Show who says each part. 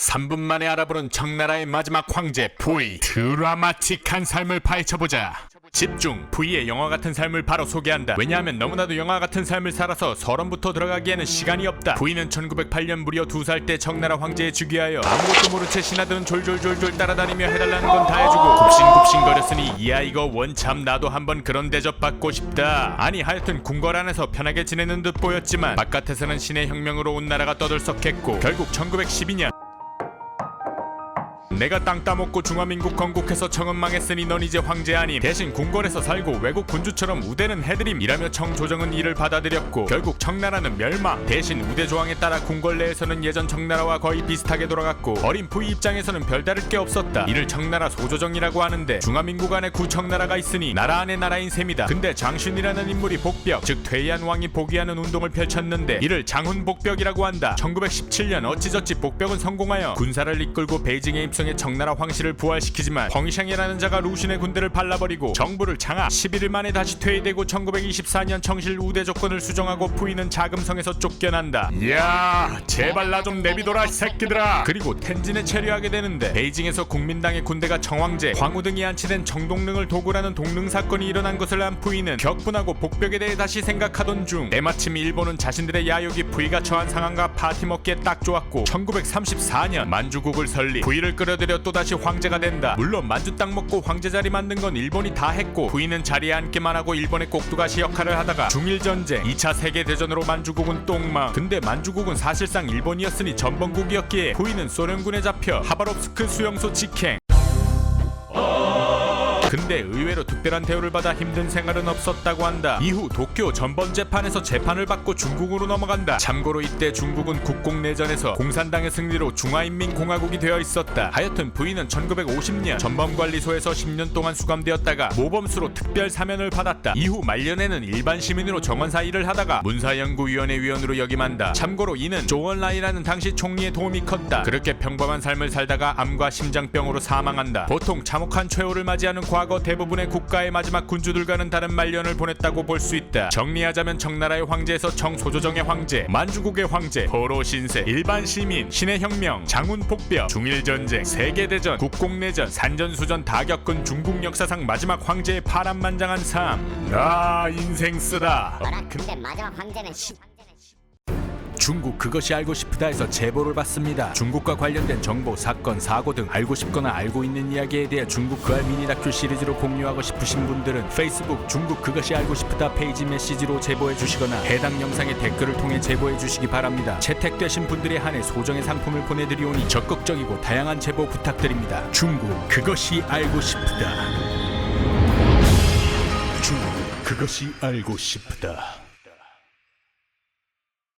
Speaker 1: 3분 만에 알아보는 청나라의 마지막 황제 부이. 드라마틱한 삶을 파헤쳐보자. 집중! 부이의 영화 같은 삶을 바로 소개한다. 왜냐하면 너무나도 영화 같은 삶을 살아서 서론부터 들어가기에는 시간이 없다. 부이는 1908년 무려 2살 때 청나라 황제에 즉위하여 아무것도 모른 채 신하들은 졸졸졸졸 따라다니며 해달라는 건 다 해주고 굽신굽신거렸으니 이야 이거 원참 나도 한번 그런 대접 받고 싶다. 아니 하여튼 궁궐 안에서 편하게 지내는 듯 보였지만 바깥에서는 신의 혁명으로 온 나라가 떠들썩했고 결국 1912년 내가 땅 따먹고 중화민국 건국해서 청은 망했으니 넌 이제 황제 아님. 대신 궁궐에서 살고 외국 군주처럼 우대는 해드림 이라며 청조정은 이를 받아들였고 결국 청나라는 멸망. 대신 우대 조항에 따라 궁궐 내에서는 예전 청나라와 거의 비슷하게 돌아갔고 어린 부이 입장에서는 별다를 게 없었다. 이를 청나라 소조정이라고 하는데 중화민국 안에 구청나라가 있으니 나라 안에 나라인 셈이다. 근데 장신이라는 인물이 복벽 즉 퇴위한 왕이 복위하는 운동을 펼쳤는데 이를 장훈복벽이라고 한다. 1917년 어찌저찌 복벽은 성공하여 군사를 이끌고 베이징에 입성해 청나라 황실을 부활시키지만 펑샹이라는 자가 루신의 군대를 발라버리고 정부를 장악. 11일 만에 다시 퇴위되고 1924년 청실 우대 조건을 수정하고 부이는 자금성에서 쫓겨난다. 이야 제발 나 좀 내비둬라 이 새끼들아. 그리고 텐진에 체류하게 되는데 베이징에서 국민당의 군대가 청황제 황후 등이 안치된 청동릉을 도굴하는 동릉 사건이 일어난 것을 안 부이는 격분하고 복벽에 대해 다시 생각하던 중 때마침 일본은 자신들의 야욕이 부이가 처한 상황과 파티 먹기에 딱 좋았고 1934년 만주국을 설립. 부이를 끌어들여 또다시 황제가 된다. 물론 만주 땅 먹고 황제 자리 만든 건 일본이 다 했고 부이는 자리에 앉기만 하고 일본의 꼭두가시 역할을 하다가 중일전쟁 2차 세계대전으로 만주국은 똥망. 근데 만주국은 사실상 일본이었으니 전범국이었기에 부이는 소련군에 잡혀 하바롭스크 수용소 직행. 근데 의외로 특별한 대우를 받아 힘든 생활은 없었다고 한다. 이후 도쿄 전범재판에서 재판을 받고 중국으로 넘어간다. 참고로 이때 중국은 국공내전에서 공산당의 승리로 중화인민공화국이 되어 있었다. 하여튼 부이는 1950년 전범관리소에서 10년 동안 수감되었다가 모범수로 특별 사면을 받았다. 이후 말년에는 일반 시민으로 정원사 일을 하다가 문사연구위원회 위원으로 역임한다. 참고로 이는 조언라이라는 당시 총리의 도움이 컸다. 그렇게 평범한 삶을 살다가 암과 심장병으로 사망한다. 보통 참혹한 최후를 맞이하는 과거 대부분의 국가의 마지막 군주들과는 다른 말년을 보냈다고 볼 수 있다. 정리하자면 청나라의 황제에서 청소조정의 황제, 만주국의 황제, 포로신세, 일반 시민, 신의 혁명, 장훈복벽, 중일전쟁, 세계대전, 국공내전, 산전수전 다 겪은 중국 역사상 마지막 황제의 파란만장한 삶. 아 인생 쓰다.
Speaker 2: 근데 마지막 황제는
Speaker 1: 중국 그것이 알고 싶다에서 제보를 받습니다. 중국과 관련된 정보, 사건, 사고 등 알고 싶거나 알고 있는 이야기에 대해 중국 그알 미니 다큐 시리즈로 공유하고 싶으신 분들은 페이스북 중국 그것이 알고 싶다 페이지 메시지로 제보해 주시거나 해당 영상의 댓글을 통해 제보해 주시기 바랍니다. 채택되신 분들에 한해 소정의 상품을 보내드리오니 적극적이고 다양한 제보 부탁드립니다. 중국 그것이 알고 싶다. 중국 그것이 알고 싶다.